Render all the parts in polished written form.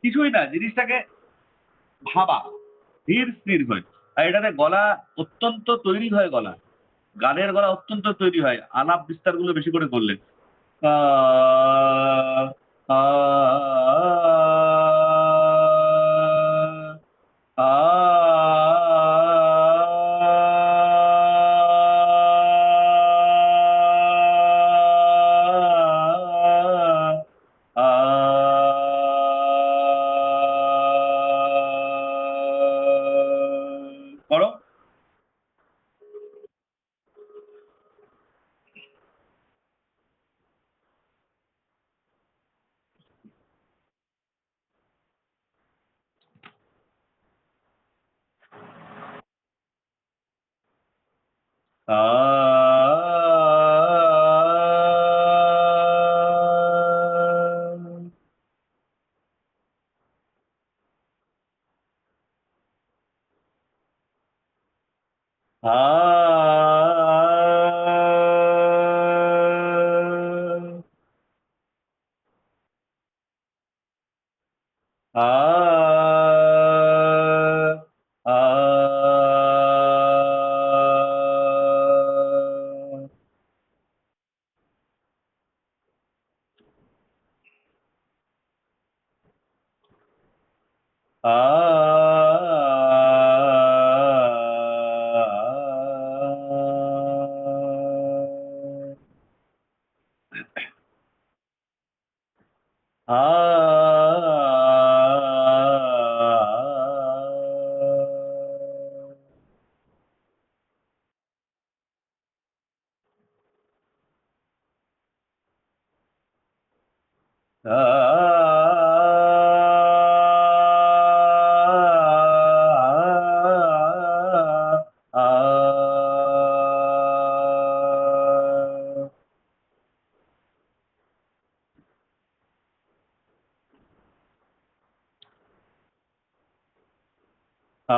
কিছুই না। জিনিসটাকে ভাবা। ধীর স্থির হয়ে। আর এটাতে গলা অত্যন্ত তৈরি হয় গলা। গানের গলা অত্যন্ত তৈরি হয়। আলাপ বিস্তারগুলো বেশি করে করলে। আ আ আ করো। আ আ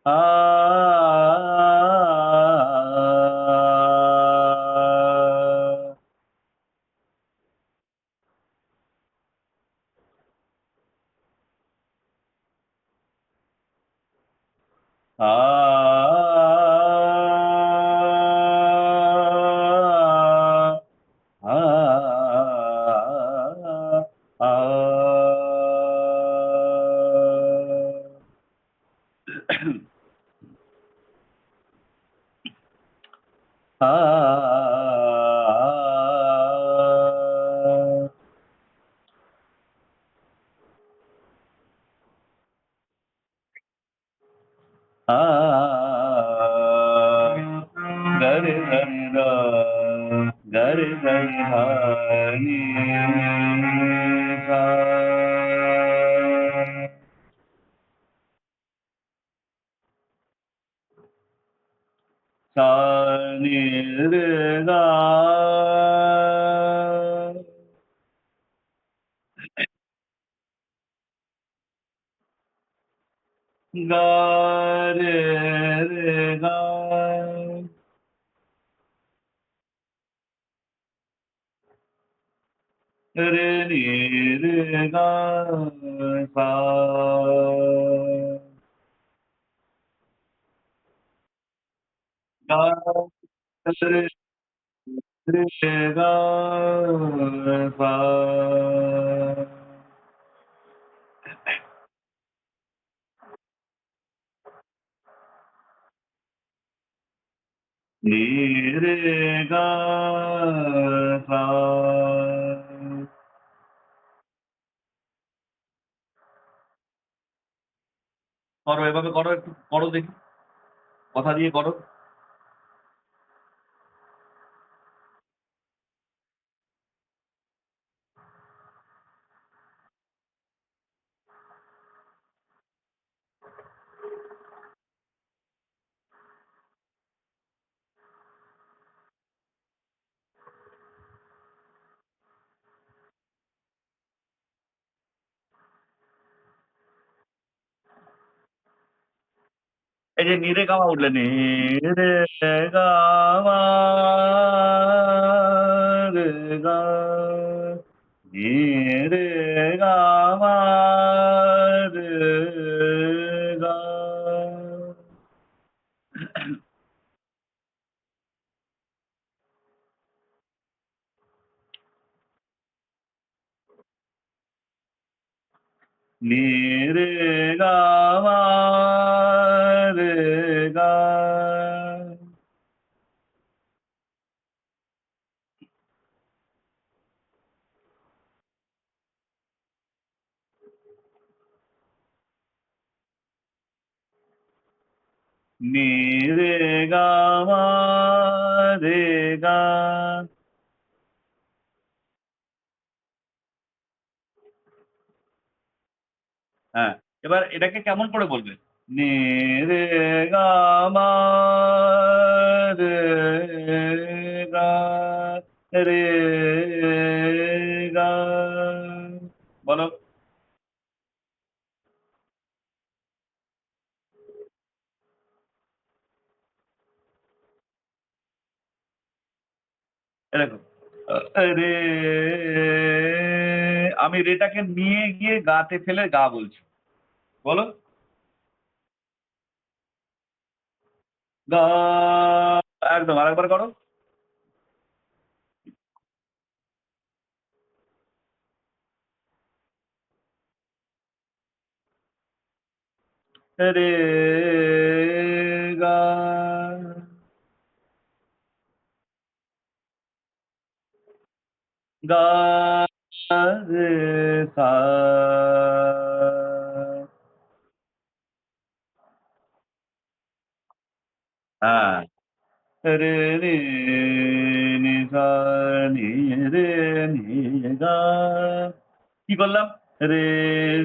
আ আ আ আ গরে ধনি র গরে ধনি ধনি সা সা নি রে গা গা রে রে গা রে নি রে গা সা গা রে রে গা সা নি রে গা সা করো এভাবে করো একটু করো দেখি। কথা দিয়ে করো। এই যে নি রে গা মা উঠলে নি রে গা মা রে গা নি রে গা মা নি রে গা মা রে গা। নি রে গা মা রে গা। হ্যাঁ, এবার এটাকে কেমন করে বলবে? নি রে গা মা রে গা রে গা। বলো। এ দেখো। রে আমি রেটাকে নিয়ে গিয়ে গাতে ফেলে গা বলছি। বলো। গা। একদম আরেকবার করো। রে গা। গা রে সা। হ্যাঁ। রে রে নি সা নি রে নি গা। কি করলাম? রে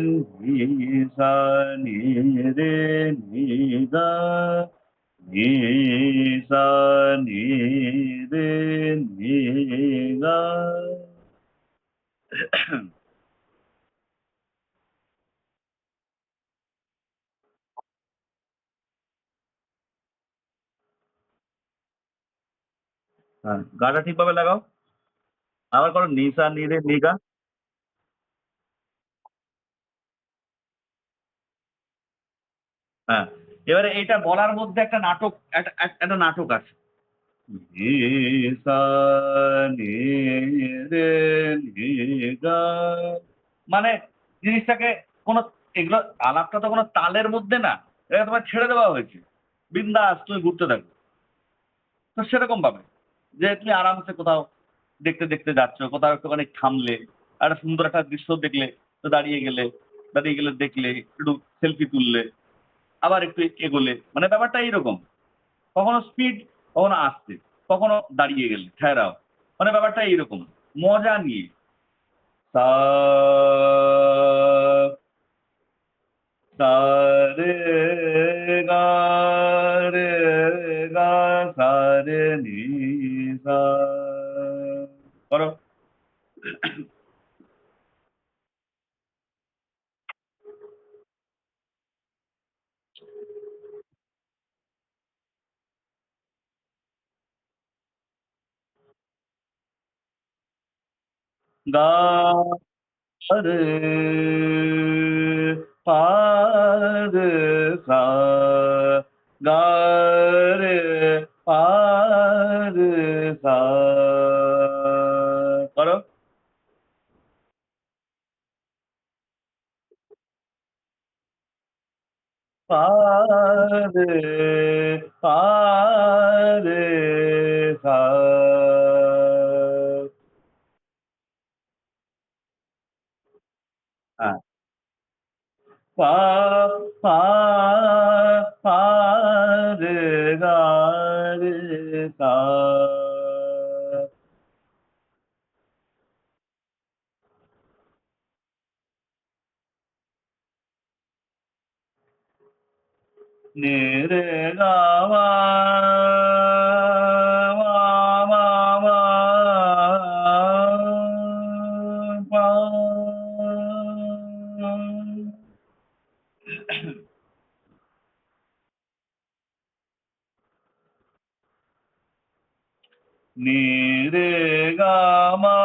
নি সা নি রে নি গা। নি সা নি রে নি গা। হ্যাঁ, গাটা ঠিকভাবে লাগাও। আবার করো নি সা নি রে নি গা। হ্যাঁ। এবারে এইটা বলার মধ্যে একটা নাটক একটা নাটক আছে। নি সা নি রে নি গা। মানে জিনিসটাকে কোন এগুলো আলাপটা তো কোন তালের মধ্যে না। এটা তোমায় ছেড়ে দেওয়া হয়েছে। বিন্দাস তুমি ঘুরতে থাকো। তো সেরকম ভাবে যে তুমি আরামসে কোথাও দেখতে, দেখতে যাচ্ছ, কোথাও একটুখানি থামলে, একটা সুন্দর একটা দৃশ্য দেখলে, তো দাঁড়িয়ে গেলে দেখলে, একটু সেলফি তুললে, আবার একটু এগোলে। মানে ব্যাপারটা এইরকম। কখনো স্পিড, কখনো আস্তে, কখনো দাঁড়িয়ে গেলে, ঠেরাও। মানে ব্যাপারটা এইরকম। মজা নিয়ে। সা সা রে গা রে গা সা রে নি সা। করো। গা রে পা রে সা। গা রে পা রে সা। করো। পা রে পা রে সা। হ্যাঁ। পা পা পা রে গা রে সা। নি রে গা মা মা মা মা পা। নি রে গা মা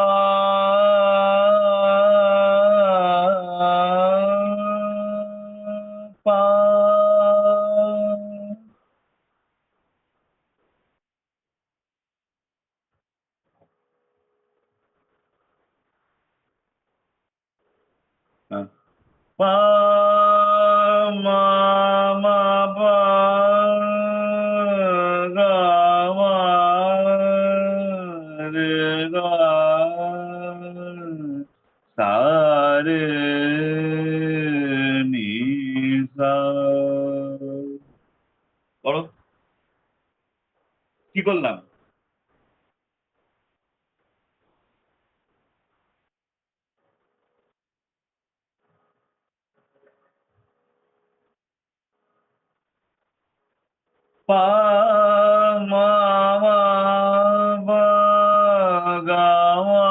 পা। হ্যাঁ। পা মা মা পা গা মা রে গা সা রে নি সা। করো। কি করলাম? পা মা মা পা গা মা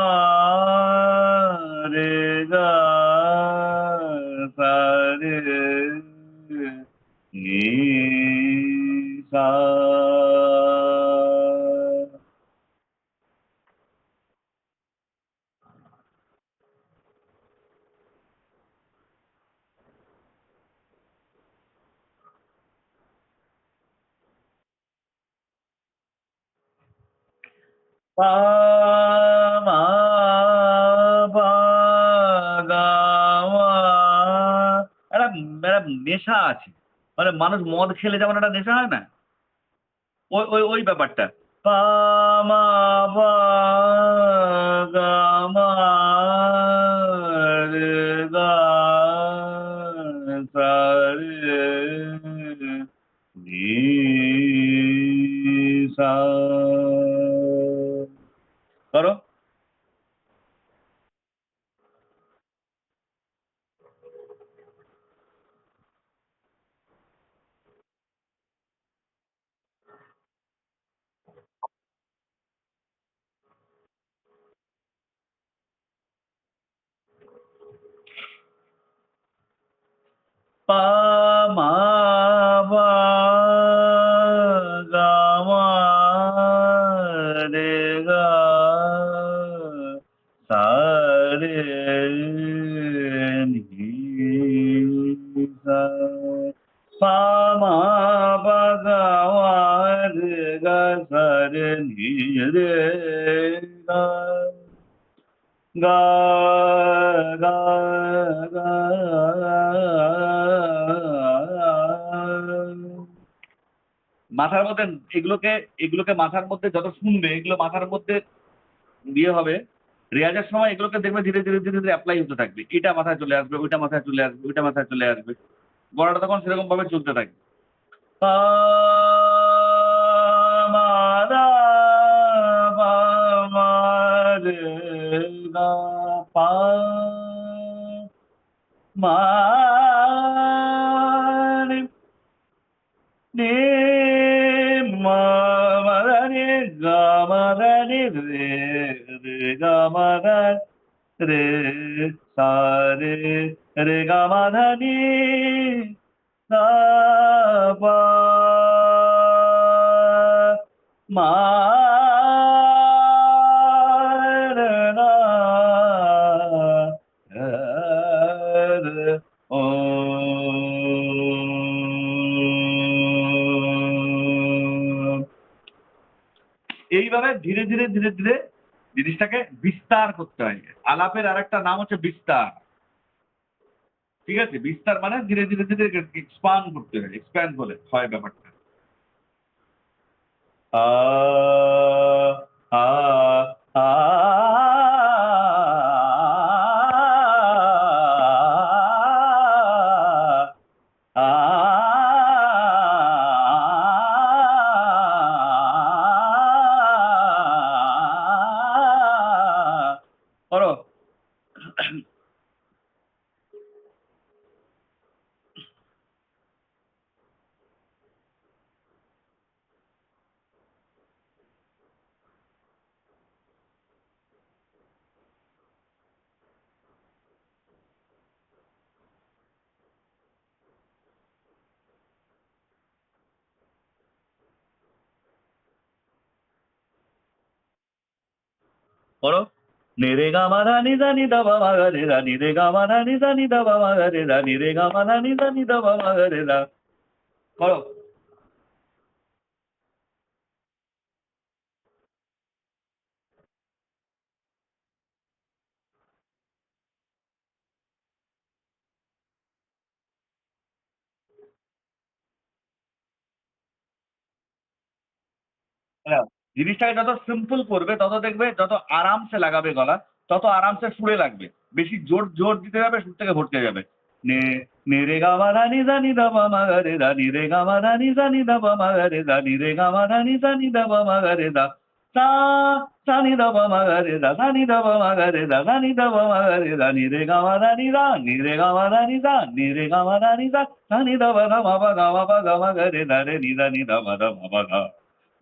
রে গা সা রে নি সা। পা মা পা গা মা। একটা একটা নেশা আছে। মানে মানুষ মদ খেলে যেমন একটা নেশা হয় না? ওই ব্যাপারটা। পা মা পা গা মা রে গা সা রে নি সা। করো। পা মা পা গা মা রে গা সা রে নি সা। পা মা পা গা মা রে গা সা রে নি রে গা গা গা গা। মাথার মধ্যে এগুলোকে এগুলোকে মাথার মধ্যে যত শুনবে এগুলো মাথার মধ্যে ইয়ে হবে। রেয়াজের সময় এগুলোকে দেখবে ধীরে ধীরে এপ্লাই হতে থাকবে। এটা মাথায় চলে আসবে, ওইটা মাথায় চলে আসবে, ওইটা মাথায় চলে আসবে। গলাটা তখন সেরকম ভাবে চলতে থাকবে। পা মা দা পা মা রে গা পা মা রে নে মা মা রে রে গা মা রে রে রে রে গা মা রে রে সা রে রে গা মা ধা নি সা পা মা রে না রে ও। এইভাবে ধীরে ধীরে জিনিসটাকে বিস্তার করতে হয়। আলাপের আরেকটা নাম হচ্ছে বিস্তার। ঠিক আছে? বিস্তার মানে ধীরে ধীরে এক্সপান্ড করতে হয়। এক্সপ্যান্ড বলে হয় ব্যাপারটা। আ আ আ আ করো। করো। নি রে গা মা ধা নি ধা নি ধা বা মা গা রে ধা নি রে গা মা ধা নি ধা নি ধা বা মা গা রে ধা নি রে গা মা ধা নি ধা নি ধা বা মা গা রে ধা। করো। হ্যাঁ, জিনিসটাকে যত সিম্পল করবে তত দেখবে যত আরামসে লাগাবে গলা, তত আরামসে সুরে লাগবে। বেশি জোর দিতে যাবে সুর থেকে ভটকে যাবে। নে নে রে গা মা ধা নি ধা নি ধা পা মা গা রে ধা নি রে গা মা ধা নি ধা নি ধা পা মা গা রে ধা নি রে গা মা ধা নি ধা নি ধা পা মা গা রে ধা। সা সা নি ধা পা মা গা রে ধা সা নি ধা পা মা গা রে ধা সা নি ধা পা মা গা রে ধা নি রে গা মা ধা নি ধা নি রে গা মা ধা নি ধা নি রে গা মা ধা নি ধা সা নি ধা পা ধা মা পা গা মা পা গা মা গা রে ধা রে নি ধা নি ধা মা ধা মা পা ধা।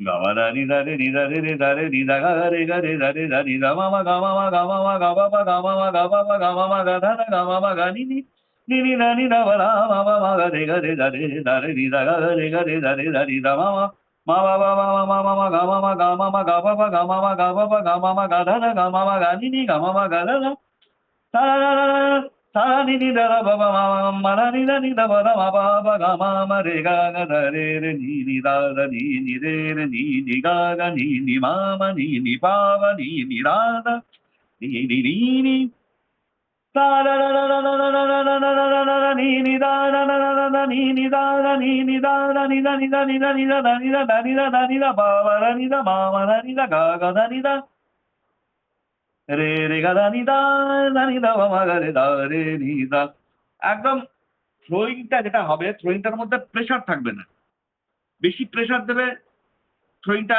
গা মা ধা নি ধা রে নি ধা রে রে ধা রে নি ধা গা রে ধা রে ধা নি ধা মা মা গা মা মা গা মা মা গা পা পা গা মা মা গা পা পা গা মা মা গা ধা ধা গা মা মা গা নি নি নি নি ধা নি ধা পা ধা মা মা মা গা রে ধা রে ধা রে নি ধা রে ধা রে ধা নি ধা মা মা মা বা বা মা মা মা মা গা মা মা গা মা মা গা পা পা গা মা মা গা পা পা গা মা মা গা ধা ধা গা মা মা গা নি নি গা মা মা গা ধা ধা সা রা রা রা রা সা নি নি ধা রা বা বা মা মা মা রা নি ধা পা ধা মা পা পা গা মা মা রে গা গা ধা রে নি নি ধা ধা নি নি রে নি নি গা গা নি নি মা মা নি নি পা পা নি নি ধা ধা নি নি নি নি সা রা রা রা রা রা রা রা রা রা রা রা রা রা নি নি ধা রা রা রা রা রা নি নি ধা রা নি নি ধা রা নি ধা নি ধা নি ধা নি ধা ধা নি ধা ধা নি ধা ধা নি ধা পা পা রা নি ধা মা মা রা নি ধা গা গা ধা নি ধা রে রে গা ধা নি ধা নি ধা পা মা গা রে ধা রে নি ধা। একদম থ্রোয়িংটা যেটা হবে, থ্রোয়িংটার মধ্যে প্রেশার থাকবে না। বেশি প্রেশার দেবে, থ্রোয়িংটা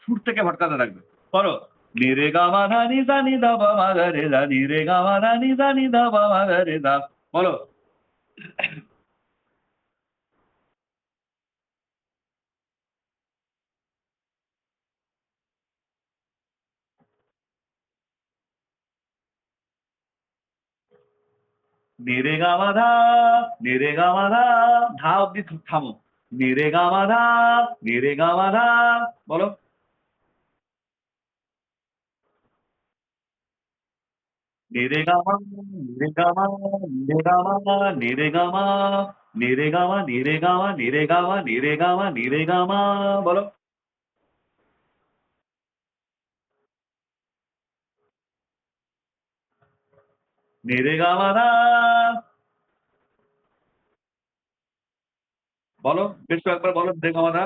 সুর থেকে ভটকাতে থাকবে। করো। নি রে গা মা ধা নি ধা নি ধা পা মা গা রে ধা নি রে গা মা ধা নি ধা নি ধা পা মা গা রে ধা। বলো। নি রে গা মা ধা, নি রে গা মা ধা, ধা অব্দি থামো। নি রে গা মা ধা, নি রে গা মা ধা। বলো। নি রে গা মা, নি রে গা মা, নি রে গা মা, নি রে গা মা, নি রে গা মা, নি রে গা মা, নি রে গা মা, নি রে গা মা, নি রে গা মা। বলো। নি রে গা মা ধা। বলো। বেশ কয়েকবার বলো নি রে গা মা ধা।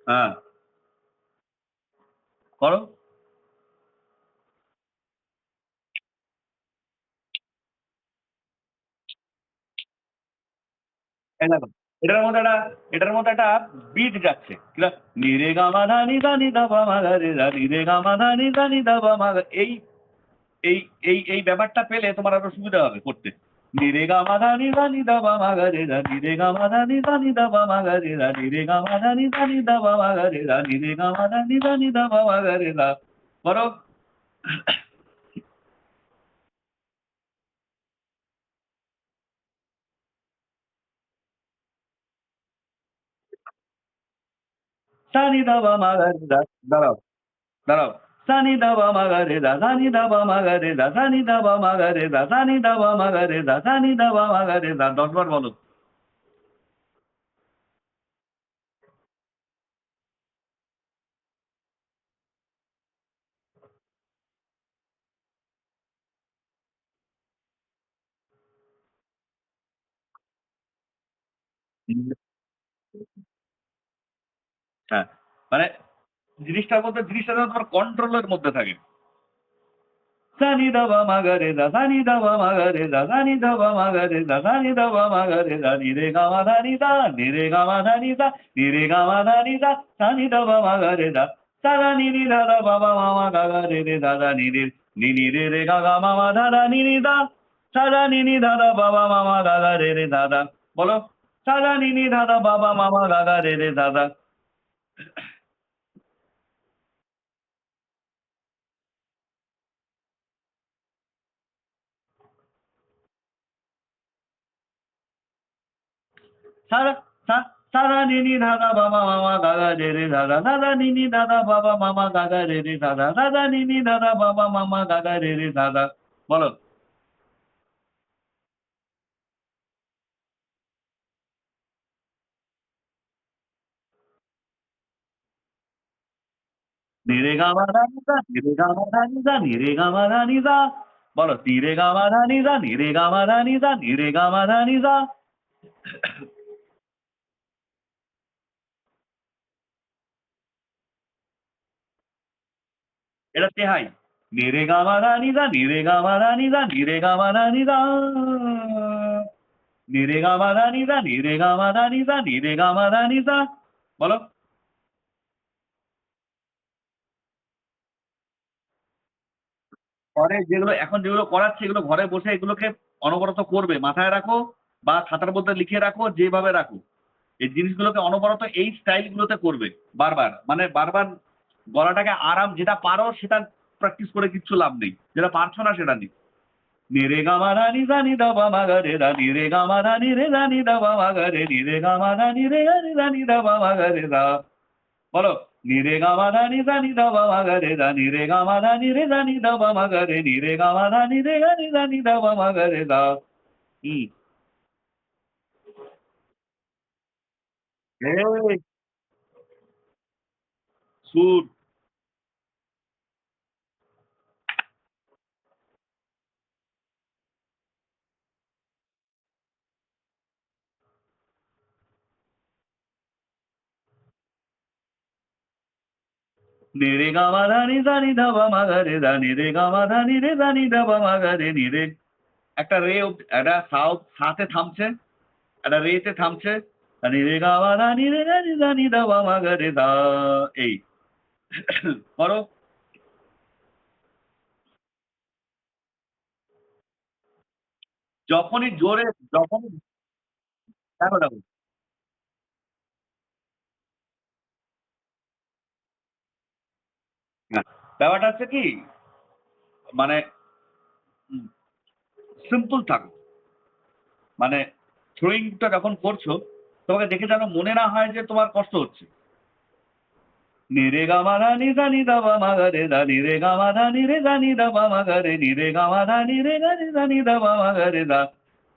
হ্যাঁ, করো। এই দেখো। এটার মধ্যে একটা বিট যাচ্ছে। কিরা নি রে গা মা ধা নি ধা নি ধা পা মা গা রে ধা নি রে গা মা ধা নি ধা নি ধা পা মা গা। এই এই ব্যাপারটা পেলে তোমার আরো সুবিধা হবে করতে। নি রে গা মা ধা নি ধা নি ধা পা মা গা রে ধা নি রে গা মা ধা নি ধা নি ধা পা মা গা রে ধা নি রে গা মা ধা নি ধা নি ধা পা মা গা রে ধা নি রে গা মা ধা নি ধা নি ধা পা মা গা রে ধা। করো। সা নি ধা পা মা গা রে ধা। দাঁড়াও, দাঁড়াও। সা নি ধা পা মা গা রে ধা সা নি ধা পা মা গা রে ধা সা নি ধা পা মা গা রে ধা সা নি ধা পা মা গা রে ধা সা নি ধা পা মা গা রে ধা। ১০ বার বলো। হ্যাঁ, মানে জিনিসটা যেন তোমার কন্ট্রোলের মধ্যে থাকে। সা নি ধা পা মা গা রে ধা সা নি ধা পা মা গা রে ধা সা নি ধা পা মা গা রে ধা সা নি ধা পা মা গা রে ধা নি রে গা মা ধা নি ধা নি রে গা মা ধা নি ধা নি রে গা মা ধা নি ধা সা নি ধা পা মা গা রে ধা সা রা নি নি ধা ধা পা পা মা মা গা গা রে রে ধা ধা নি নি রে রে গা গা মা মা ধা ধা নি নি ধা সা রা নি নি ধা ধা পা পা মা মা গা গা রে রে ধা ধা। বলো। সা রা নি নি ধা ধা পা পা মা মা গা গা রে রে ধা ধা। সারা সা সারা নিনি ধাদা বাবা মামা গাগা রে রে দাদা দাদা নিনি দাদা বাবা মামা গাগা রে রে দাদা দাদা নিনি দাদা বাবা মামা গাগা রে রে দাদা। বলো। নি রে গা মা ধা ni সা, নি রে গা মা ধা ni সা, নি রে গা মা ধা ni সা। বলো নি রে গা মা ধা ni সা, নি রে গা মা ধা ni সা, নি রে গা মা ধা ni সা। এটা তেহাই। নি রে গা মা ধা ni সা, নি রে গা মা ধা ni সা, নি রে গা মা ধা ni সা। নি রে গা মা ধা ni সা, নি রে গা মা ধা ni সা, নি রে গা মা ধা ni সা। বলো। ঘরে যেগুলো এখন যেগুলো করাচ্ছে এগুলো ঘরে বসে এগুলোকে অনবরত করবে। মাথায় রাখো বা খাতার মধ্যে লিখে রাখো, যেভাবে রাখো। এই জিনিসগুলোকে অনবরত এই স্টাইল গুলোতে করবে। বারবার। মানে বারবার গলাটাকে আরাম যেটা পারো সেটা প্র্যাকটিস করে কিচ্ছু লাভ নেই। যেটা পারছো না সেটা নেই। নি রে গা মা ধা ni সা ni ধা পা মা গা রে ধা, নি রে গা মা ধা ni রে ধা ni ধা পা মা গা রে, নি রে গা মা ধা ni রে গা নি ধা ni ধা পা মা গা রে ধা। বলো। নি রে গা মা ধা ni সা ni ধা পা মা গা রে ধা, নি রে গা মা ধা ni রে ধা ni ধা পা মা গা রে, নি রে গা মা ধা ni রে গা নি ধা ni ধা পা মা গা রে ধা। হুম। এই সুর। নি রে গা মা ধা ni সা ni ধা পা মা গা রে ধা, নি রে গা মা ধা ni রে ধা ni ধা পা মা গা রে, নি রে। একটা রে একটা সাতে থামছে, একটা রে তে থামছে। নি রে গা মা ধা নি রে গা নি ধা নি ধা পা মা গা রে ধা। এই। করো। যখনই জোরে যখনই দেখো, দেখো। হ্যাঁ, ব্যাপারটা হচ্ছে কি মানে সিম্পল থাকো। মানে থ্রোয়িং টা যখন করছো তোমাকে দেখে যেন মনে না হয় যে তোমার কষ্ট হচ্ছে। নি রে গা মা ধা ni সা ni ধা পা মা গা রে ধা, নি রে গা মা ধা ni রে ধা ni ধা পা মা গা রে, নি রে গা মা ধা ni রে গা নি ধা ni ধা পা মা গা রে ধা।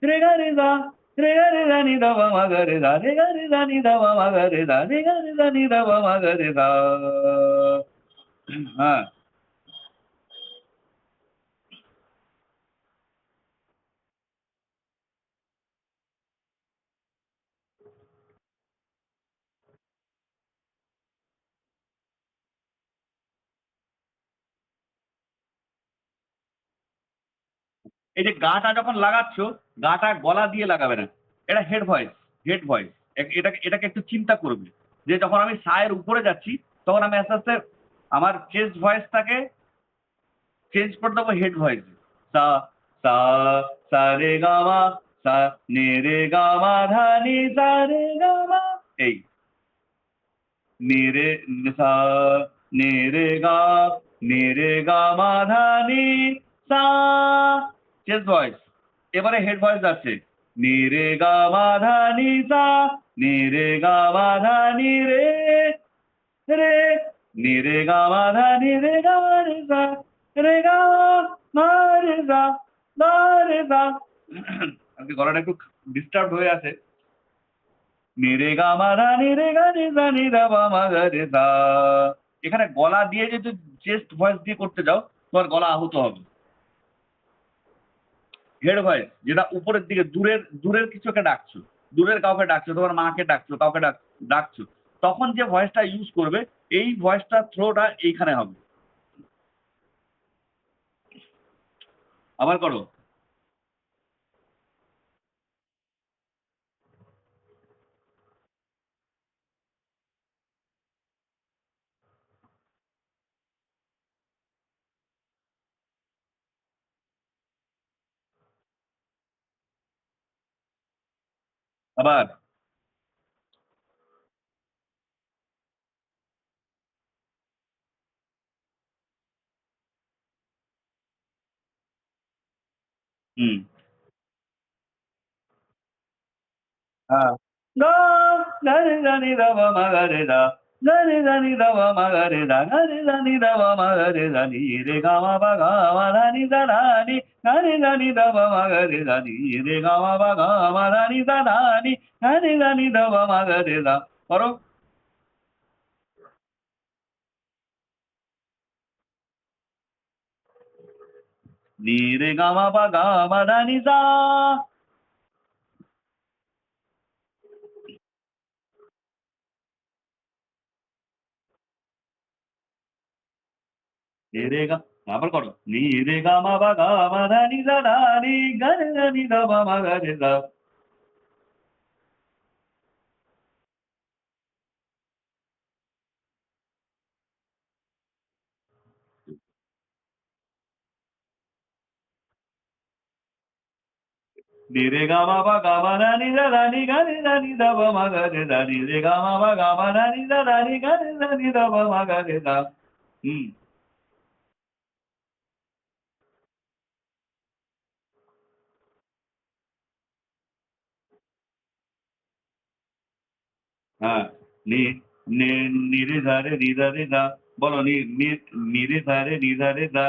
রে গা রে ধা, রে গা রে ধা ni ধা পা মা গা রে ধা, রে গা রে ধা ni ধা পা মা গা রে ধা, রে গা রে ধা ni ধা পা মা গা রে ধা। হ্যাঁ, এই যে গাটা যখন লাগাচ্ছ, গাটা গলা দিয়ে লাগাবে না। এটা হেড ভয়েস, হেড ভয়েস। এটাকে এটাকে একটু চিন্তা করবে। যে যখন আমি সা এর উপরে যাচ্ছি, তখন আমি আস্তে, আস্তে আমার চেস্ট ভয়েসটাকে চেঞ্জ করে দেবো হেড ভয়েসে। সা, সা, সা রে গা মা, সা, নি রে গা মা ধা নি সা রে গা মা। এই নি রে সা, নি রে গা, নি রে গা মা ধা নি সা। Chest voice. এবারে হেড ভয়েস যাচ্ছে। নি রে গা মা ধা নি সা, নি রে গা মা ধা নি রে, রে, নি রে গা মা ধা নি রে গা রে সা, রে গা মা রে সা, মা রে সা। আজকে গলাটা একটু ডিস্টার্ব হয়ে আছে। নি রে গা মা ধা নি রে গা নি সা নি ধা পা মা গা রে সা। এখানে গলা দিয়ে যদি চেস্ট ভয়েস দিয়ে করতে যাও, তোমার গলা আহত হবে। হেড ভয়েস যেটা উপরের দিকে দূরের কিছুকে ডাকছো। দূরের কাউকে ডাকছো, তোমার মাকে ডাকছো, কাউকে ডাকছো। তখন যে ভয়েসটা ইউজ করবে, এই ভয়েসটা থ্রোটা এইখানে হবে। আবার করো। আবার। হুম। হ্যাঁ। গা, গা রে গা নি ধা পা মা গা রে ধা, গা রে গা নি ধা পা মা গা রে ধা, গা রে গা নি ধা পা মা গা রে ধা, নি রে গা মা পা গা মা ধা নি ধা ধা নি, গা রে গা নি ধা পা মা গা রে ধা, নি রে গা মা পা গা মা ধা নি ধা ধা নি, গা রে গা নি ধা পা মা গা রে ধা। করো। নি রে গা মা পা গা মা ধা নি সা। নি রে গা আবার করো। নি রে গা মা পা গা মা ধা নি সা ধা নি গা রে গা নি ধা পা মা গা রে সা। নি রে গা মা পা গা মা ধা নি সা ধা নি গা রে ধা নি ধা পা মা গা রে সা। নি রে গা মা পা গা মা ধা নি সা ধা নি গা রে ধা নি ধা পা মা গা রে সা। হুম, হ্যাঁ। নি নি নি রে ধা রে নি ধা রে ধা। বলো নি নি নি রে ধা রে নি ধা রে ধা।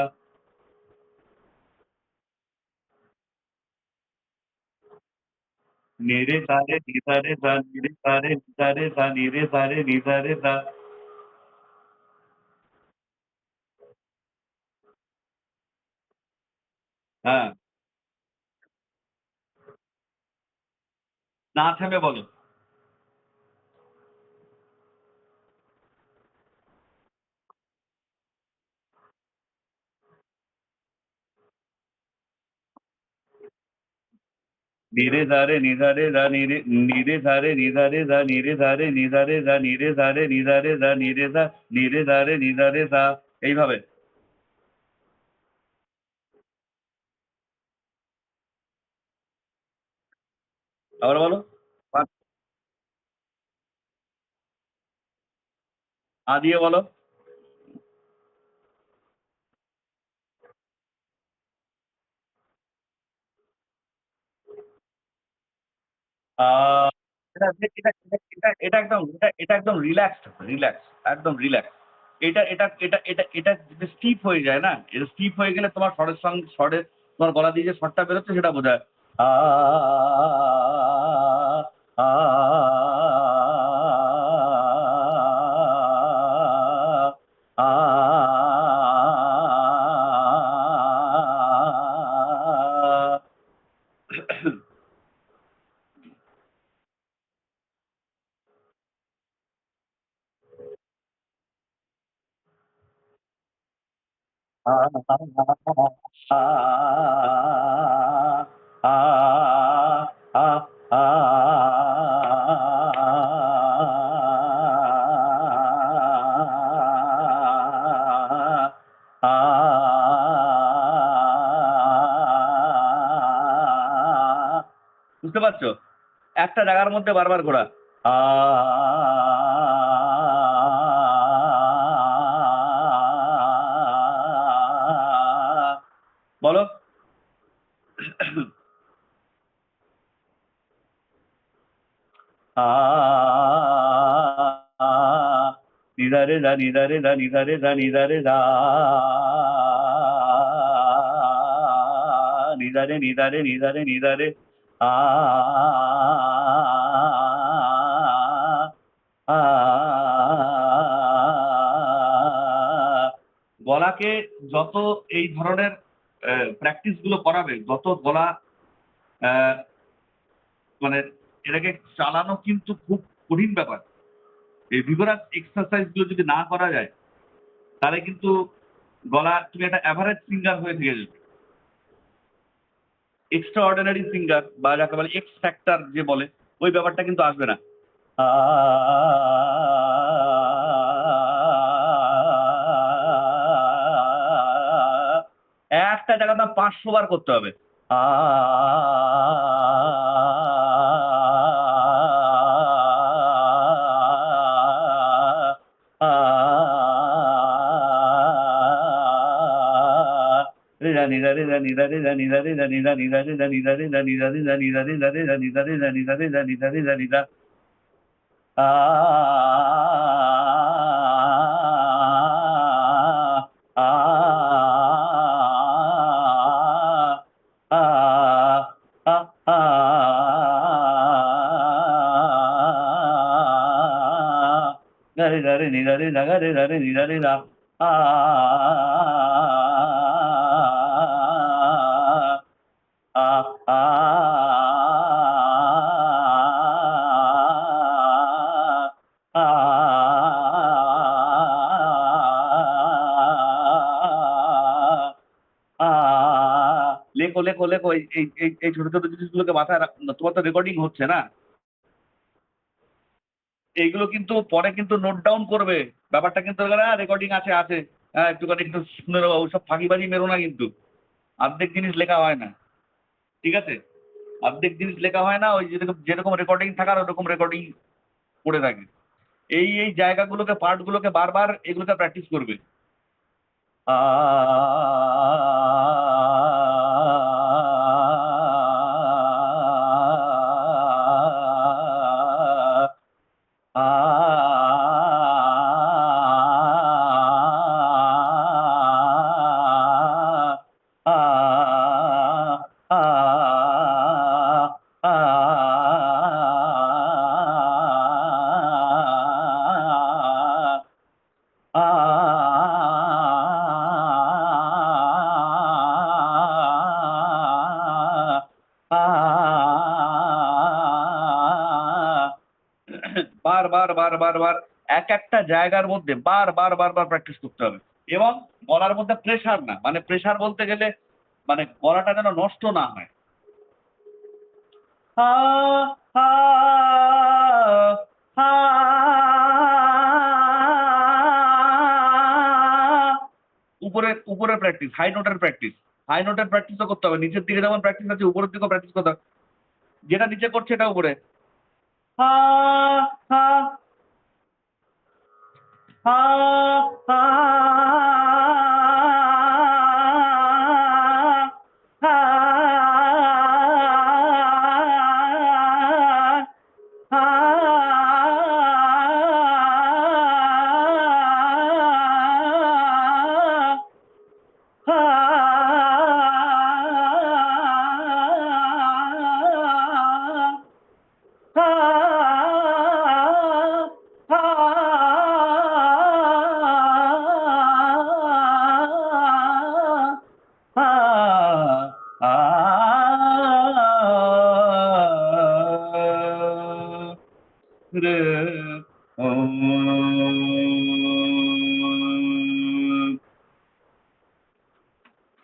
নি রে ধা রে নি ধা রে ধা। নি রে ধা রে নি ধা রে ধা। নি রে ধা রে নি ধা রে ধা। হ্যাঁ, না থেমে বলো। নি রে ধা রে নি ধা রে ধা। নি রে ধা রে নি ধা রে ধা। নি রে ধা রে নি ধা রে ধা। নি রে ধা রে নি ধা রে ধা। নি রে ধা রে নি ধা রে ধা। এইভাবে। আবার বলো। আ দিয়ে বলো। আ এটা এটা এটা এটা এটা একদম এটা একদম রিল্যাক্সড রিল্যাক্স একদম রিল্যাক্স। এটা যদি স্টিফ হয়ে যায় না? এটা স্টিফ হয়ে গেলে তোমার স্বরে তোমার গলা দিয়ে যে স্বরটা বেরোচ্ছে সেটা বোঝায়। আ আ আ বুঝতে পারছো? একটা জায়গার মধ্যে বারবার ঘোরা। আ বলো। আ নিধা রে ধা নিধা রে ধা নিধা রে ধা নিধা রে ধা নিধা রে নিধা রে নিধা রে নিধা রে আ আ গলাকে যত এই ধরনের প্র্যাকটিস গুলো করাবে, যত গলা অ্যা মানে এটাকে চালানো কিন্তু খুব কঠিন ব্যাপার। এই ভিগোরাস এক্সারসাইজ গুলো যদি না করা যায়, তাহলে কিন্তু গলা তুমি একটা এভারেজ সিঙ্গার হয়ে থেকে যাবে। এক্সট্রা অর্ডিনারি সিঙ্গার বা যাকে বলে এক্স ফ্যাক্টর যে বলে, ওই ব্যাপারটা কিন্তু আসবে না। আ একটা জায়গাতে ৫০০ বার করতে হবে। আ রে রা নি রা রে রা নি রা রে রা নি রা রে রা নি রা নি রা রে রা নি রা রে রা নি রা রে রা নি রা রে রা রে রা নি রা রে রা নি রা রে রা নি রা রে রা নি রা আ আ আ আ আ গা রে গা রে নি রা রে রা গা রে রা রে নি রা রে রা আ লেখো, লেখো, লেখো। এই ছোট, ছোট জিনিসগুলোকে মাথায় তোমার তো রেকর্ডিং হচ্ছে না? এইগুলো কিন্তু পরে কিন্তু নোট ডাউন করবে। ব্যাপারটা কিন্তু রেকর্ডিং আছে, আছে। হ্যাঁ, একটুখানি একটু শুনে নেবো। ওসব ফাঁকিবাজি মেরো না কিন্তু। অর্ধেক জিনিস লেখা হয় না। ঠিক আছে? অর্ধেক জিনিস লেখা হয় না। ওই যেরকম যেরকম রেকর্ডিং থাকার ওরকম রেকর্ডিং করে থাকে। এই জায়গাগুলোকে পার্টগুলোকে বারবার এগুলোকে প্র্যাকটিস করবে। আ বারবার, বারবার, বার একটা জায়গার মধ্যে বারবার প্র্যাকটিস করতে হবে। এবং গলার মধ্যে প্রেশার না। মানে প্রেশার বলতে গেলে মানে গলাটা যেন নষ্ট না হয়। হা, হা, হা, উপরের প্র্যাকটিস, হাই নোটের প্র্যাকটিস। হাই নোটের প্র্যাকটিসও করতে হবে। নিচের দিকে যেমন প্র্যাকটিস আছে, উপরের দিকেও প্র্যাকটিস করতে হবে। যেটা নিচে করছে এটা উপরে। হা, হা, হা, হা, হা, হা, রে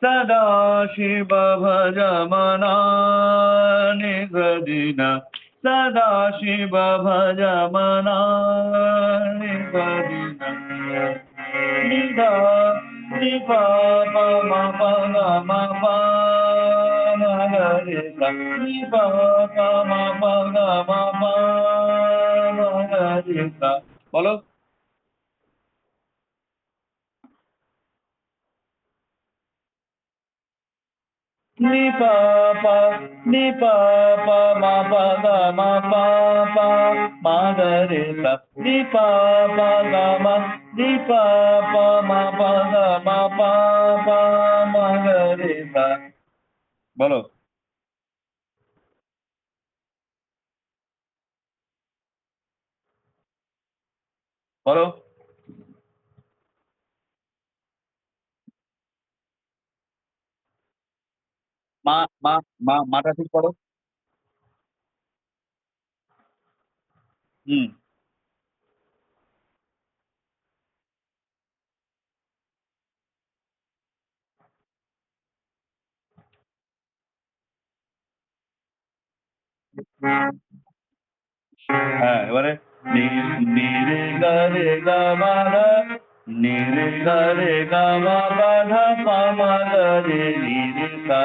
सदाशिव भजमनानि गदिन सदाशिव भजमनानि गदिन निधा निपा पम पग म प निपा पम पग म प বলো। ni pa pa ni pa pa ma pa ga ma pa pa ma ga re sa ni pa pa ga ma ni pa pa ma pa ga ma pa pa ma ga re sa বলো। বলো। মা মা মাটা ঠিক করো। হুম। হ্যাঁ, এবারে নি নি রে গা রে গা মা ধা নি রে গা রে গা মা পা ধা পা মা গা রে নি রে সা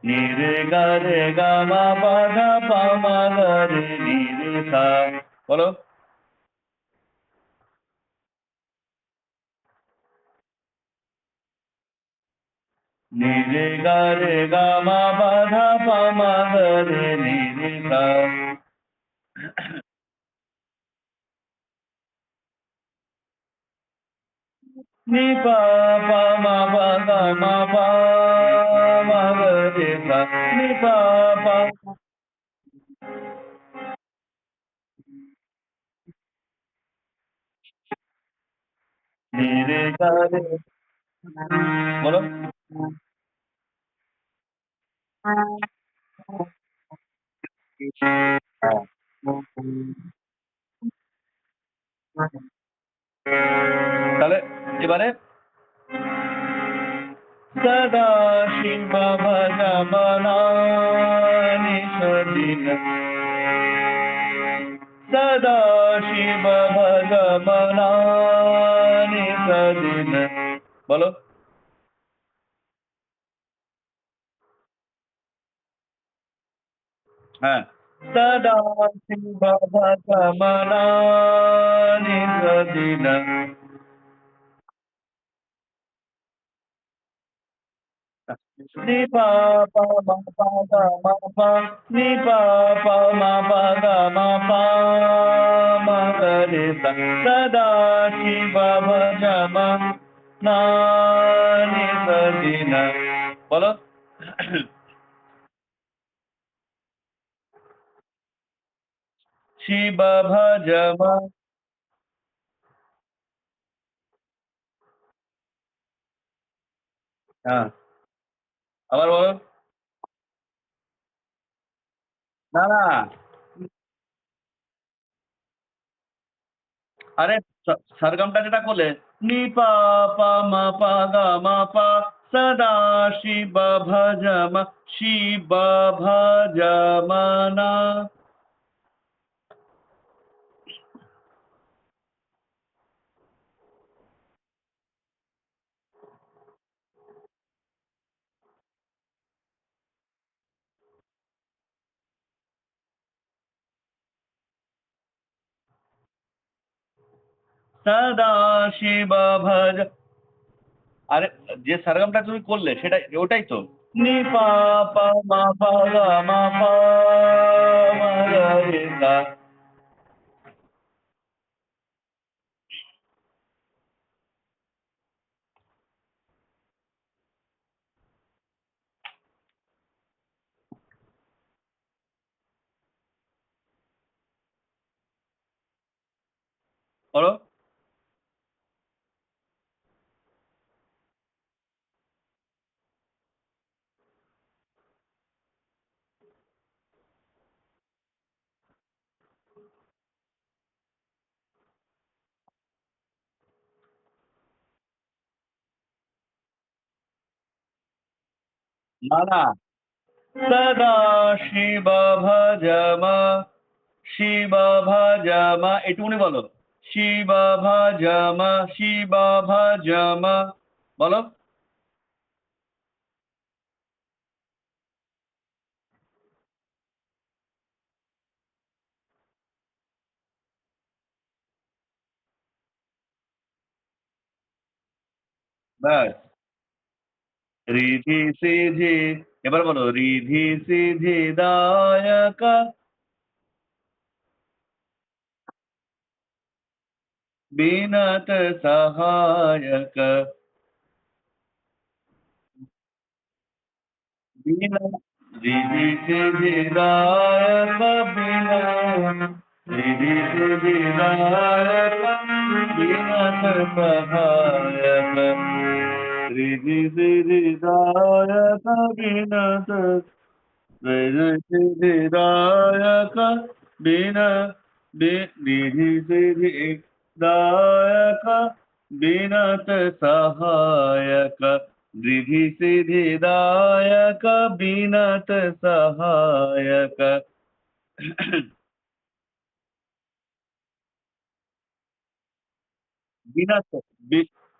নি রে গা রে গা মা পা ধা পা মা গা রে নি রে সা বলো। নি রে গা রে গা মা পা ধা পা মা গা রে নি রে সা নি পা পা মা পা গা মা পা মা গা রে সা নি পা পা নি রে গা রে বলো। তাহলে এবারে सदा शिव भजमना निषदिन सदा शिव भजमना निषदिन বলো। হ্যাঁ, সদা Shiva ভজমনা নিষদিন ni pa pa ma pa ga ma pa ni pa pa ma pa ga ma pa ma ga re sa sada shiva bhajama na ni sa di na বলো। শিবা ভাজমা হ্যাঁ, আবার বলো। না না, আরে সরগমটা যেটা করলে নি পা পা মা পা গা মা পা সদা শিব ভজমা শিব ভজমানা সদা শিব ভজ আরে যে সরগমটা তুমি করলে সেটা ওটাই তো নি পা পা মা পা গা মা পা মা গা রে সা বলো। না না, সদা শিব ভজমা শিব ভজমা এটুকুনি বলো। শিব ভজমা শিব ভজমা বলো। ব্যাস, রিধি সিধি এবার বলো রিধি সিধি দায়ক বিনত সহায়ক বিনা রিধি সিধি দায়ক বিনা রিধি সিধি দায়ক বিনত সহায়ক রিধি সিধি দায়ক বিনত विदायक बिना निधि सिधि दायक बिनत सहायक रिधि सिधि दायक बिनत सहायक बिनत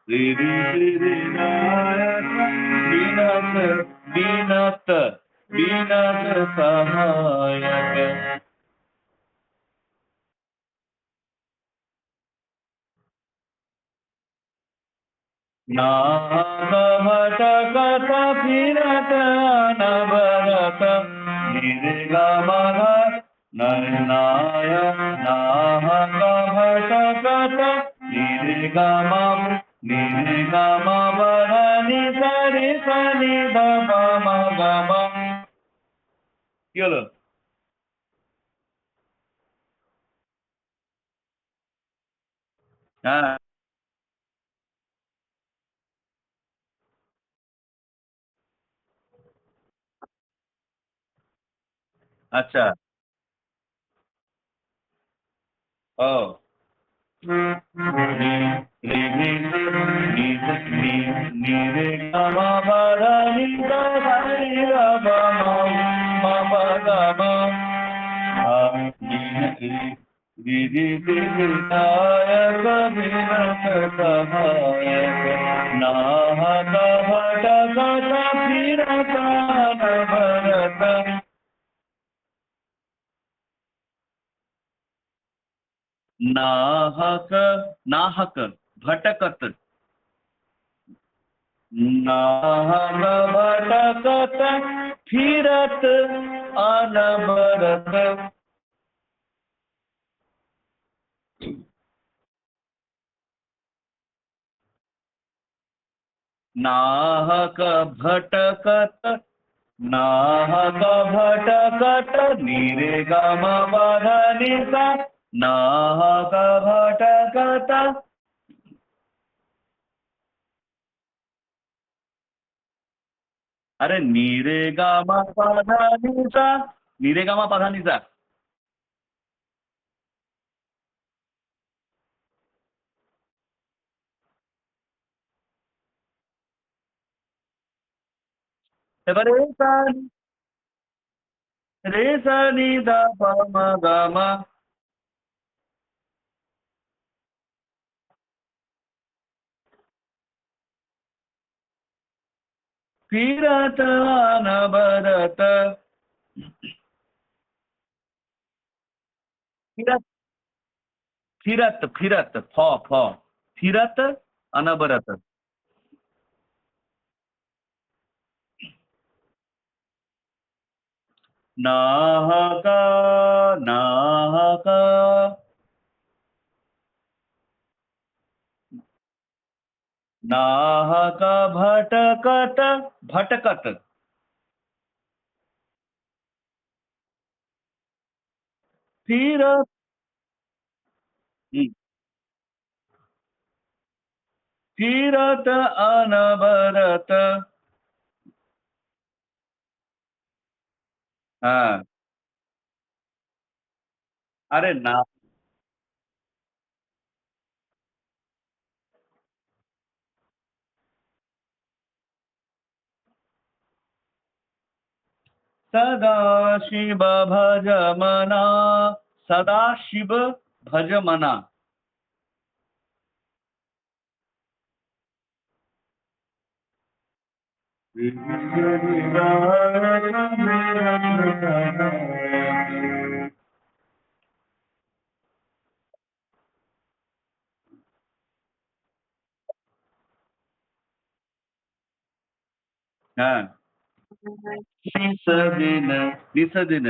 रिधि सिधि दायक बिनत बिनत बिनत सहायक नाहकमटकट फिरत अनवरत निर्गमः नयनाय नाहकमटकट निर्गम निर्गमवरनि सरि सनि गम गम কি হলো? হ্যাঁ, আচ্ছা। ও রে রে নি নি নি রে গা মা পা ধা নি সা ধা নি রা বা মা পা গা মা আ নি রে রে রে রে রে নায়ক বিনত সহায়ক নাহক ভটক ফিরত অনবরত नाहक नाहक भटकत नाहक भटकत फिरत अनबरत नाहक भटकत नाहक भटकत नीरे गम बाधा निसा नाहक भटकत अरे नीरे गामा पाधा निसा नीरे गामा पाधा निसा এবারে রে সা নি দা পা মা গা মা फिरत अनबरत फिरत फिरत फिरत फ फिरत अनबरत नाहक नाहक नाहक भटकत भटकत फिरत फिरत अनबरत हाँ अरे ना सदा शिव भज मना सदा शिव भज मना हाँ निसदिन निसदिन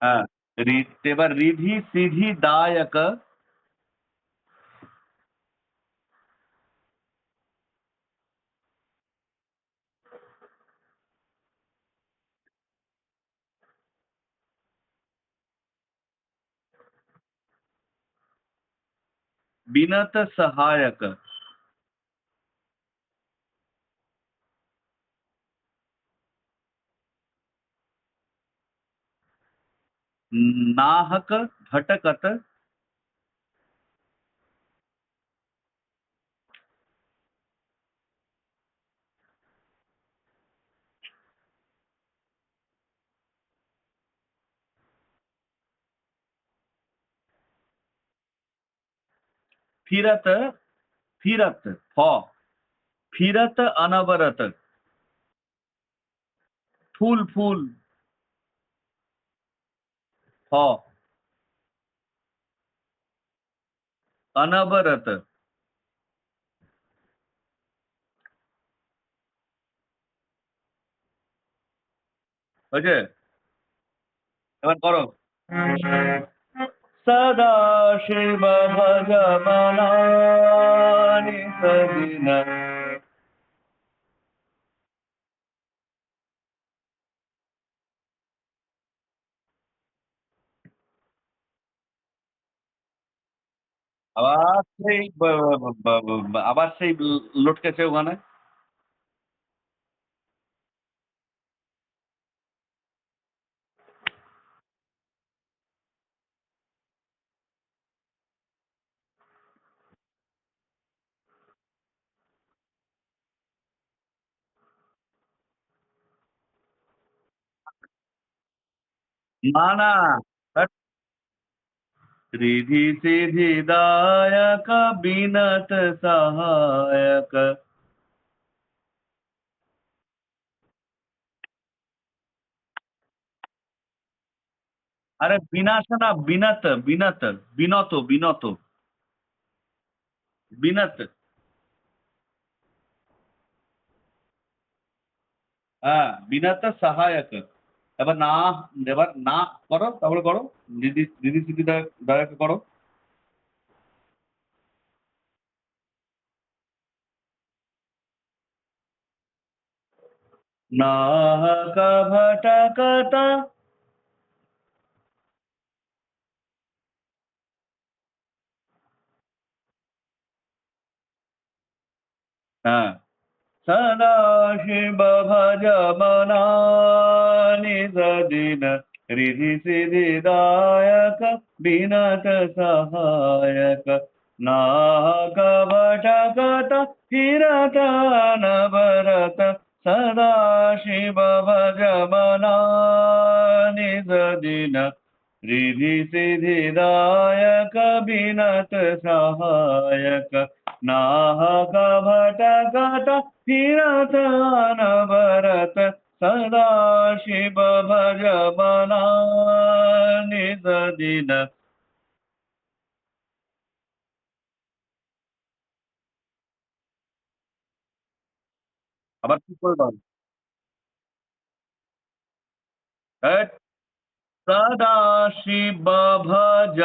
हाँ এবার রিধি সিধি দায়ক বিনত সহায়ক नाहक भटकत फिरत फिरत फ फिरत अनवरत फूल फूल फ अनवरत বুঝে এবার করো सदा शिव भज मनानि सदिन আবার সেই আবার সেই লটকেছে ওখানে না না, ধ্যাৎ, রিধি সিধি দায়ক বিনত সহায়ক। আরে বিনাশ না, বিনত, বিনত, বিনত, বিনত, বিনত। হ্যাঁ, বিনত সহায়ক। এবার না, এবার না করো, তারপরে করো। দিদি দিদি সিদ্ধি দায়ক করো। নাহক ভটকত। হ্যাঁ, সদা শিব ভজমনা নিজ দিন রিধি সিধি দায়ক বিনত সহায়ক। নাহক ভটকত হিরত নবরত সদা শিব ভজমনা নিজ দিন রিধি সিধি দায়ক বিনত সহায়ক। नाहक भटकत फिरत अनवरत सदा शिव भज मना निज दिन। আবার কি করে দাও? হ্যাট, সদা শিব ভজ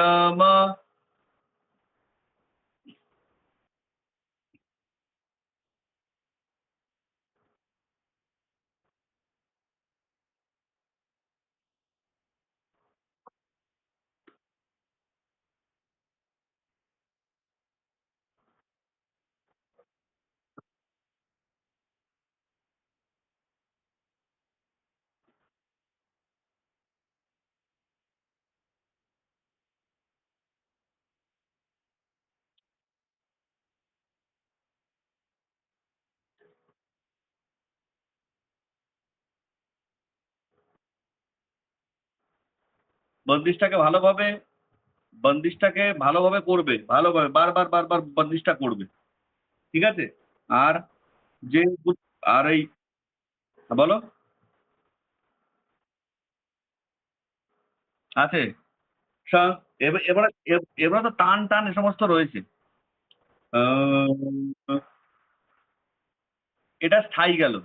বন্দিশটাকে ভালোভাবে, বন্দিশটাকে ভালোভাবে করবে, ভালোভাবে বারবার বারবার বন্দিশটা করবে। ঠিক আছে? আর যে আর এই বলো। আছে। স- এবারে এবারে তো টান টান এ সমস্ত রয়েছে। আহ, এটা স্থায়ী গেল।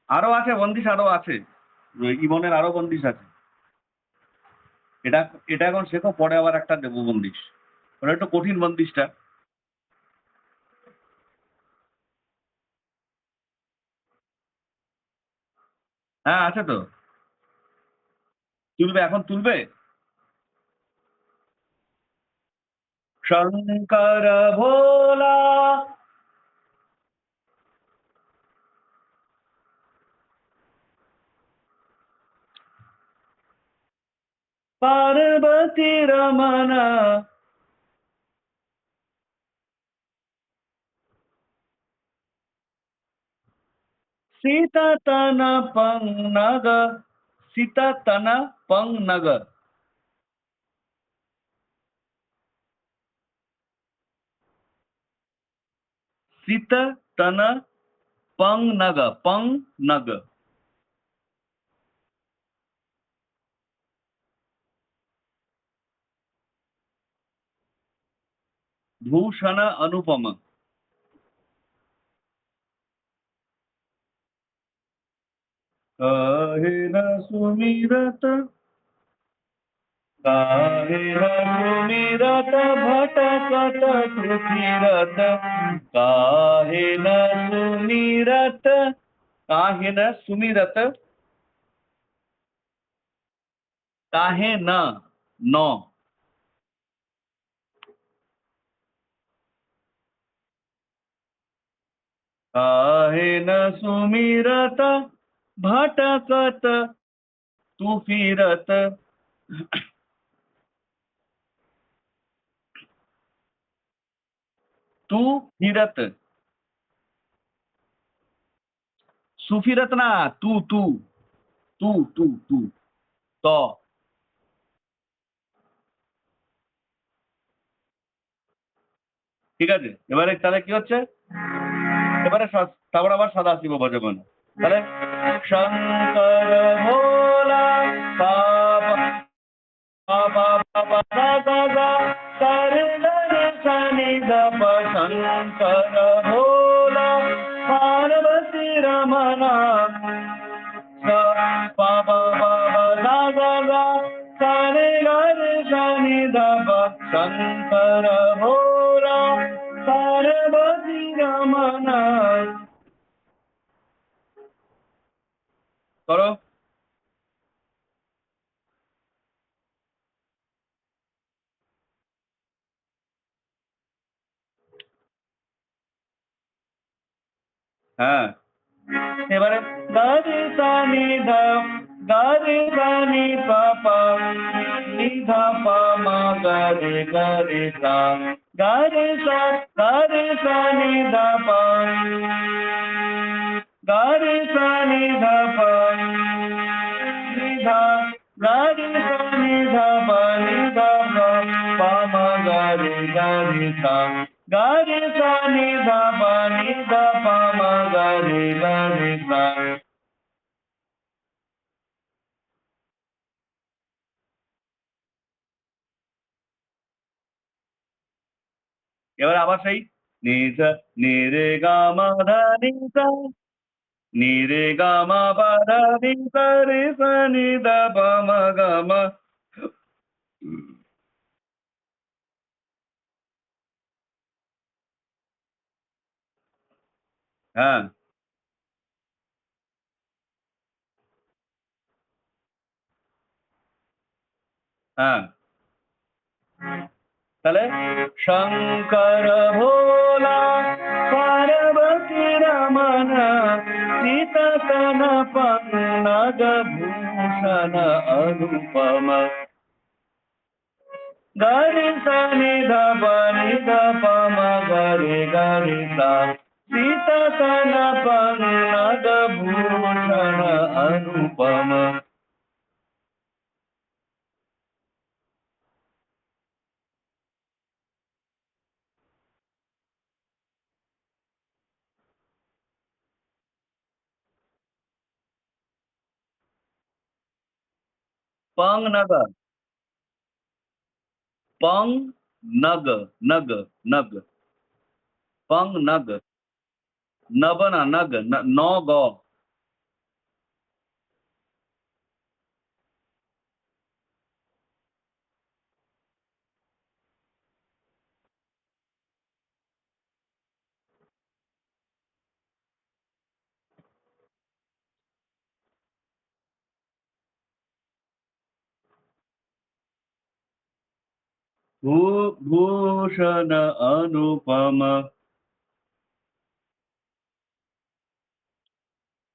আরো আছে বন্দিশ, আরো আছে। ইমনের আরো বন্দিশ আছে। এটা এটা এখন শেখো, পরে আবার একটা দেবো বন্দিশ। ওটা একটু কঠিন বন্দিশটা। হ্যাঁ, আছে তো। তুলবে, এখন তুলবে। শঙ্কর ভোলা, পার্বতী রমন, সীতা তন পঙ্নগ, সীতা তন পঙ্নগ, সীতা তন পঙ্নগ, পঙ্নগ, ভূষণ অনুপম। काहे न सुमिरत, काहे न सुमिरत भटकत फिरत, काहे न सुमिरत, काहे न सुमिरत, काहे न, न, काहे न सुमिरत भटकत तू फिरत, तू फिरत, सुफिरत ना, तू तू, तू तू तू, ত। ঠিক আছে? এবারে তাহলে কি হচ্ছে? এবারে তারপর আবার সদাশিব ভজগণ। তাহলে শঙ্কর ভোলা পা পা পা পা পা দা দা দা সারে লা রে সা নি ধা পা শঙ্কর ভোলা পার্বতী রমনা সা পা পা পা পা দা দা দা সারে লা রে সা নি ধা পা শঙ্কর ভোলা পার্বতী রমনা করো। হ্যাঁ, এবারে গারে সানি ধা গারে সানি পা পা নি ধা পা মা গারে গারে সা গারে সা গারে সানি ধা পা গারে সানি ধা পা নি ধা গারে সানি ধা পা নি ধা পা পা মা গারে গারে সা গারে সানি ধা পা নি ধা পা মা গারে গারে সা। এবার আবার সেই নি সা নি রে গা মা ধা নি সা নি রে গা মা পা ধা নি সা রে সা নি ধা পা মা গা মা। হ্যাঁ, হ্যাঁ। তাহলে শঙ্কর ভোলা পার্বতী রমন সীততন পন্নগ ভূষণ অনুপম গরি সনি ধপ নি ধপ ম গরি গরি সা সীততন পন্নগ ভূষণ অনুপম। পং নগ পং নগ নগ নগ পং নগ নব না নগ ন গ। भूषण अनुपम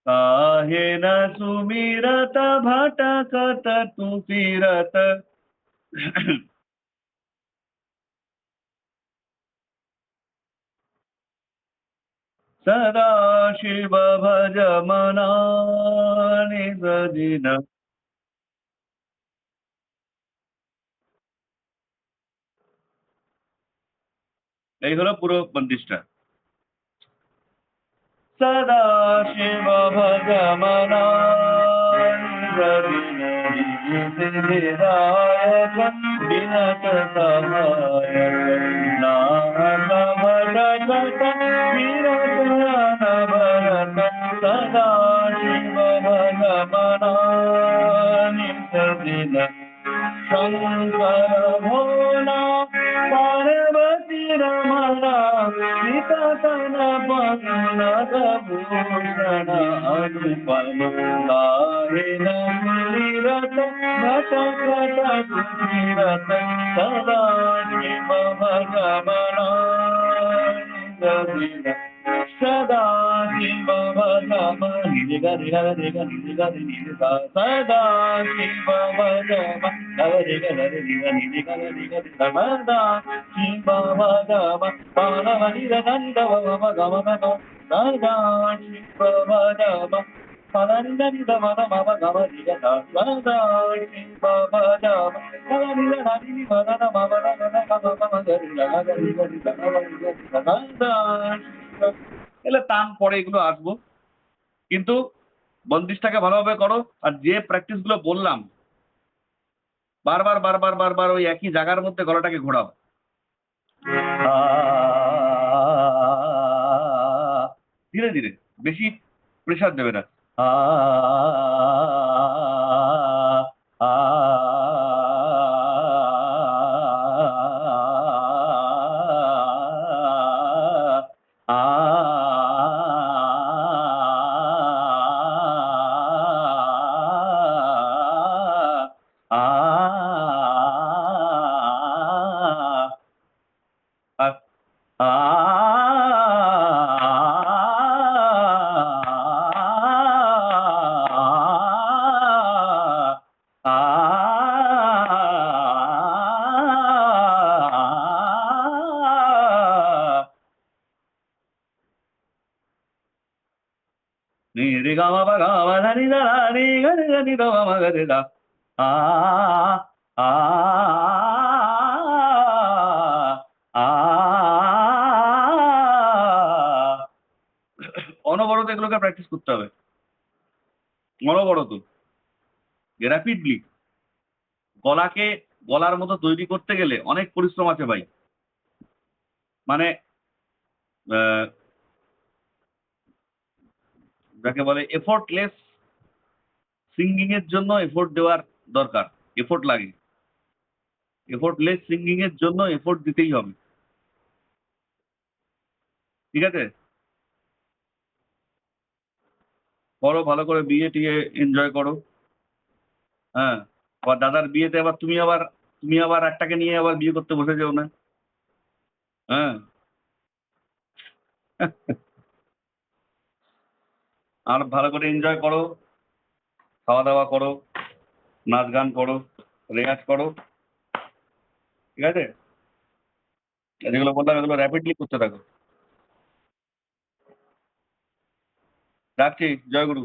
काहे न सुमिरत भटकत तू फिरत सदा शिव भज मना निज दिन। এই হলো পুরো ২৫টা। सदा शिव भज मना विनायक विनत सहायक नाथ भटकत विरत अनवरत सदा शिव भज मना नित दिन शंकर भोला पार्वती रमणा सीततन पन्नग भूषण अनुपम गाहे न गिरिरत भटकत सुमिरत सदा शिव भगवना निज सदा शिव भगव निज गरि हरि गरि गरि निज सदा शिव भगव गरि गरि निज गरि गरि सदा शिव भगव पार्वती नंद भव भगव सदा शिव भगव এলে তান পরে এগুলো আসবো, কিন্তু বন্দিশটাকে ভালোভাবে করো। আর যে প্র্যাকটিস গুলো বললাম, বারবার ওই একই জায়গার মধ্যে গলাটাকে ঘোরাও। ধীরে ধীরে, বেশি প্রেসার দেবে না। নি রে গা মা পা গা মা ধা ni ধা রা রে গা রে গা ni ধা মা মা গা রে ধা। আ আ আ অনবরত এগুলোকে প্র্যাকটিস করতে হবে। অনবরত। র‍্যাপিডলি। গলাকে গলার মতো তৈরি করতে গেলে অনেক পরিশ্রম আছে ভাই। মানে আ যাকে বলে এফোর্টলেস সিঙ্গিং এর জন্য এফোর্ট দেওয়ার দরকার। এফোর্ট লাগে। এফোর্টলেস সিঙ্গিং এর জন্য এফোর্ট দিতেই হবে। ঠিক আছে? করো ভালো করে বিয়ে-টিয়ে এনজয় করো। হ্যাঁ? আবার দাদার বিয়েতে আবার তুমি আবার একটাকে নিয়ে আবার বিয়ে করতে বসে যেও না। হ্যাঁ? আর ভালো করে এনজয় করো, খাওয়া-দাওয়া করো, নাচ-গান করো, রেয়াজ করো। ঠিক আছে? যেগুলো বললাম এগুলো র‍্যাপিডলি করতে থাকো। রাখছি। জয় গুরু।